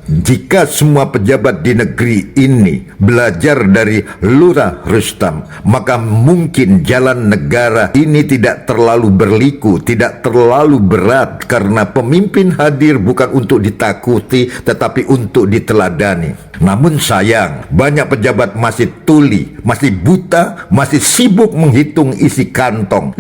Jika semua pejabat di negeri ini belajar dari Lurah Rustam, maka mungkin jalan negara ini tidak terlalu berliku, tidak terlalu berat, karena pemimpin hadir bukan untuk ditakuti tetapi untuk diteladani. Namun sayang, banyak pejabat masih tuli, masih buta, masih sibuk menghitung isi kantong.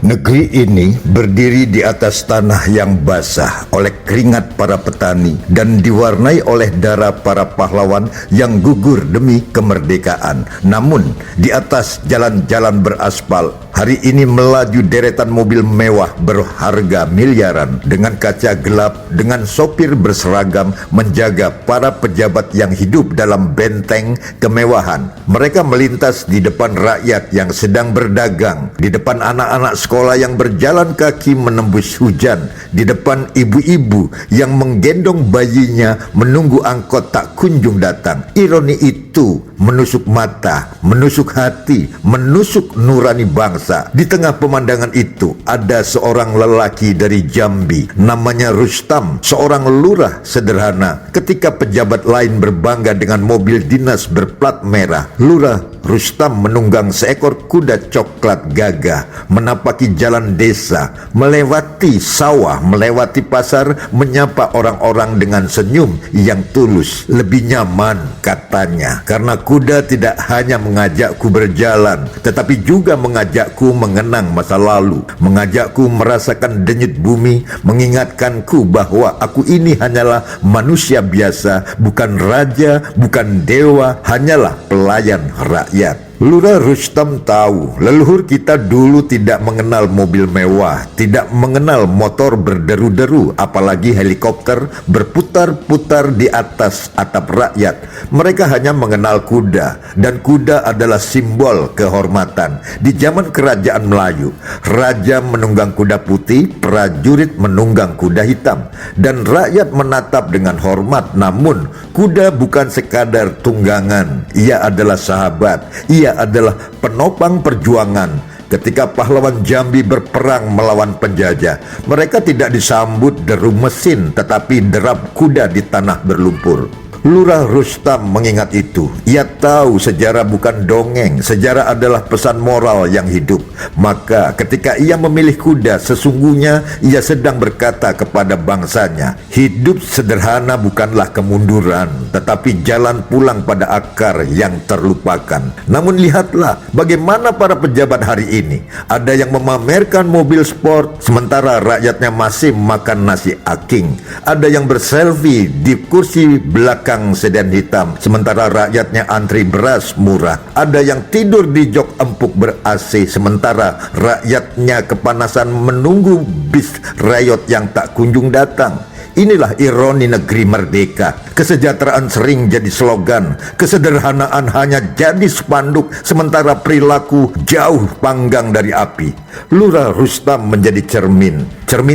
Negeri ini berdiri di atas tanah yang basah oleh keringat para petani dan diwarnai oleh darah para pahlawan yang gugur demi kemerdekaan. Namun, di atas jalan-jalan beraspal, hari ini melaju deretan mobil mewah berharga miliaran dengan kaca gelap, dengan sopir berseragam menjaga para pejabat yang hidup dalam benteng kemewahan. Mereka melintas di depan rakyat yang sedang berdagang, di depan anak-anak sekolah yang berjalan kaki menembus hujan, di depan ibu-ibu yang menggendong bayinya menunggu angkot tak kunjung datang. Ironi itu menusuk mata, menusuk hati, menusuk nurani bangsa. Di tengah pemandangan itu ada seorang lelaki dari Jambi, namanya Rustam, seorang lurah sederhana. Ketika pejabat lain berbangga dengan mobil dinas berplat merah, Lurah Rustam menunggang seekor kuda coklat gagah, menapaki jalan desa, melewati sawah, melewati pasar, menyapa orang-orang dengan senyum yang tulus. Lebih nyaman, katanya, karena kuda tidak hanya mengajakku berjalan, tetapi juga mengajakku mengenang masa lalu, mengajakku merasakan denyut bumi, mengingatkanku bahwa aku ini hanyalah manusia biasa, bukan raja, bukan dewa, hanyalah pelayan rakyat. Lurah Rustam tahu leluhur kita dulu tidak mengenal mobil mewah, tidak mengenal motor berderu-deru, apalagi helikopter berputar-putar di atas atap rakyat. Mereka hanya mengenal kuda, dan kuda adalah simbol kehormatan. Di zaman kerajaan Melayu, raja menunggang kuda putih, prajurit menunggang kuda hitam, dan rakyat menatap dengan hormat. Namun kuda bukan sekadar tunggangan, ia adalah sahabat, ia adalah penopang perjuangan. Ketika pahlawan Jambi berperang melawan penjajah, mereka tidak disambut deru mesin, tetapi derap kuda di tanah berlumpur. Lurah Rustam mengingat itu. Ia tahu sejarah bukan dongeng, sejarah adalah pesan moral yang hidup. Maka ketika ia memilih kuda, sesungguhnya ia sedang berkata kepada bangsanya, hidup sederhana bukanlah kemunduran, tetapi jalan pulang pada akar yang terlupakan. Namun lihatlah bagaimana para pejabat hari ini. Ada yang memamerkan mobil sport, sementara rakyatnya masih makan nasi aking. Ada yang berselfie di kursi belakang sedan hitam, sementara rakyatnya antri beras murah. Ada yang tidur di jok empuk ber-AC, sementara rakyatnya kepanasan menunggu bis rayot yang tak kunjung datang. Inilah ironi negeri merdeka. Kesejahteraan sering jadi slogan, kesederhanaan hanya jadi spanduk, sementara perilaku jauh panggang dari api. Lurah Rustam menjadi cermin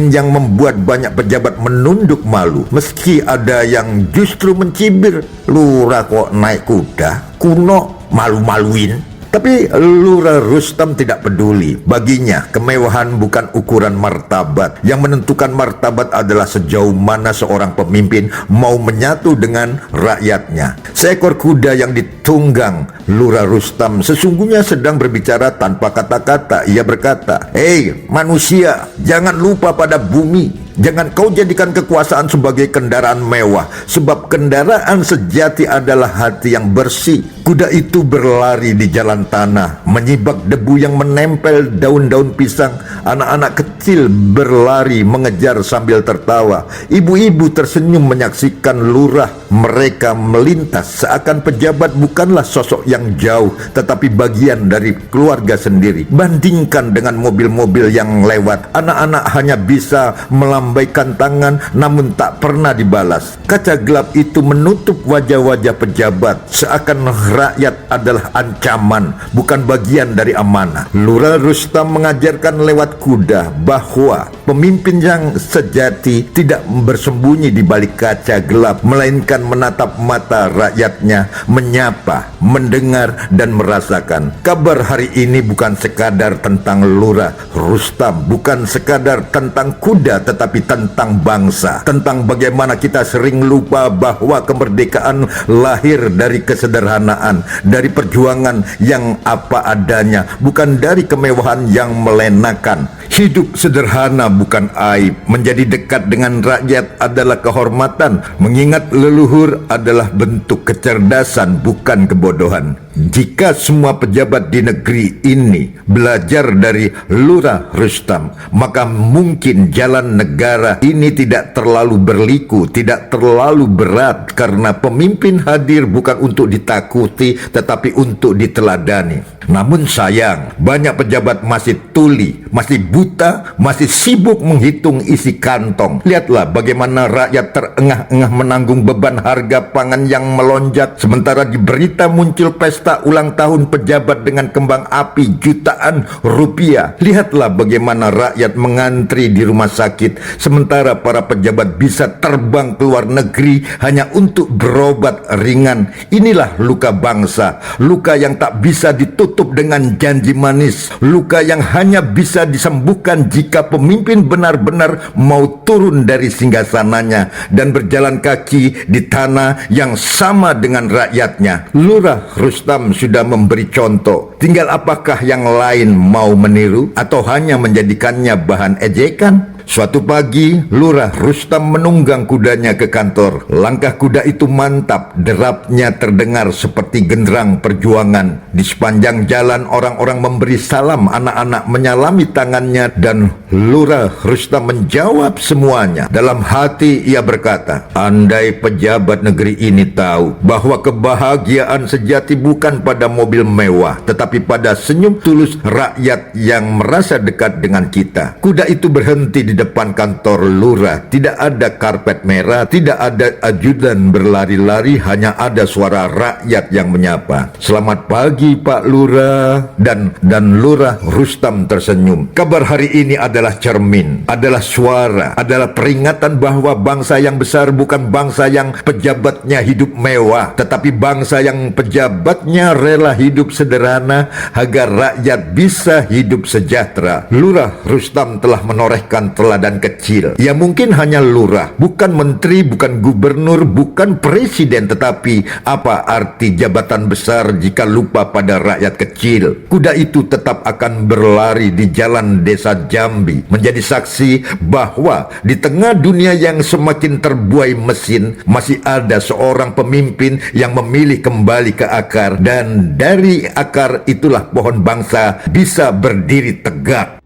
yang membuat banyak pejabat menunduk malu. Meski ada yang justru mencibir, lurah kok naik kuda, kuno, malu-maluin. Tapi Lurah Rustam tidak peduli. Baginya, kemewahan bukan ukuran martabat. Yang menentukan martabat adalah sejauh mana seorang pemimpin mau menyatu dengan rakyatnya. Seekor kuda yang ditunggang Lurah Rustam sesungguhnya sedang berbicara tanpa kata-kata. Ia berkata, "Hei manusia, jangan lupa pada bumi. Jangan kau jadikan kekuasaan sebagai kendaraan mewah, sebab kendaraan sejati adalah hati yang bersih." Kuda itu berlari di jalan tanah, menyibak debu yang menempel daun-daun pisang. Anak-anak kecil berlari mengejar sambil tertawa. Ibu-ibu tersenyum menyaksikan Lurah mereka melintas seakan pejabat bukanlah sosok yang jauh tetapi bagian dari keluarga sendiri. Bandingkan dengan mobil-mobil yang lewat, anak-anak hanya bisa melambaikan tangan namun tak pernah dibalas. Kaca gelap itu menutup wajah-wajah pejabat seakan rakyat adalah ancaman, bukan bagian dari amanah. Lurah Rustam mengajarkan lewat kuda bahwa pemimpin yang sejati tidak bersembunyi di balik kaca gelap, melainkan menatap mata rakyatnya, menyapa, mendengar, dan merasakan. Kabar hari ini bukan sekadar tentang Lurah Rustam, bukan sekadar tentang kuda, tetapi tentang bangsa, tentang bagaimana kita sering lupa bahwa kemerdekaan lahir dari kesederhanaan, dari perjuangan yang apa adanya, bukan dari kemewahan yang melenakan. Hidup sederhana bukan aib, menjadi dekat dengan rakyat adalah kehormatan, mengingat leluhur adalah bentuk kecerdasan bukan kebodohan. Jika semua pejabat di negeri ini belajar dari Lurah Rustam, maka mungkin jalan negara ini tidak terlalu berliku, tidak terlalu berat, karena pemimpin hadir bukan untuk ditakuti tetapi untuk diteladani. Namun sayang, banyak pejabat masih tuli, masih buta, masih sibuk menghitung isi kantong. Lihatlah bagaimana rakyat terengah-engah menanggung beban harga pangan yang melonjak, sementara di berita muncul pesta ulang tahun pejabat dengan kembang api jutaan rupiah. Lihatlah bagaimana rakyat mengantri di rumah sakit, sementara para pejabat bisa terbang ke luar negeri hanya untuk berobat ringan. Inilah luka bangsa, luka yang tak bisa ditutup dengan janji manis, luka yang hanya bisa disembuhkan jika pemimpin benar-benar mau turun dari singgasananya dan berjalan kaki di tanah yang sama dengan rakyatnya. Lurah Rustam sudah memberi contoh, tinggal apakah yang lain mau meniru atau hanya menjadikannya bahan ejekan? Suatu pagi, Lurah Rustam menunggang kudanya ke kantor. Langkah kuda itu mantap, derapnya terdengar seperti genderang perjuangan. Di sepanjang jalan orang-orang memberi salam, anak-anak menyalami tangannya, dan Lurah Rustam menjawab semuanya. Dalam hati ia berkata, andai pejabat negeri ini tahu bahwa kebahagiaan sejati bukan pada mobil mewah, tetapi pada senyum tulus rakyat yang merasa dekat dengan kita. Kuda itu berhenti di depan kantor lurah. Tidak ada karpet merah, tidak ada ajudan berlari-lari, hanya ada suara rakyat yang menyapa. Selamat pagi Pak Lurah. Dan Lurah Rustam tersenyum. Kabar hari ini adalah cermin, adalah suara, adalah peringatan bahwa bangsa yang besar bukan bangsa yang pejabatnya hidup mewah, tetapi bangsa yang pejabatnya rela hidup sederhana agar rakyat bisa hidup sejahtera. Lurah Rustam telah menorehkan teladan kecil. Ya mungkin hanya lurah, bukan menteri, bukan gubernur, bukan presiden, tetapi apa arti jabatan besar jika lupa pada rakyat kecil? Kuda itu tetap akan berlari di jalan desa Jambi, menjadi saksi bahwa di tengah dunia yang semakin terbuai mesin, masih ada seorang pemimpin yang memilih kembali ke akar, dan dari akar itulah pohon bangsa bisa berdiri tegak.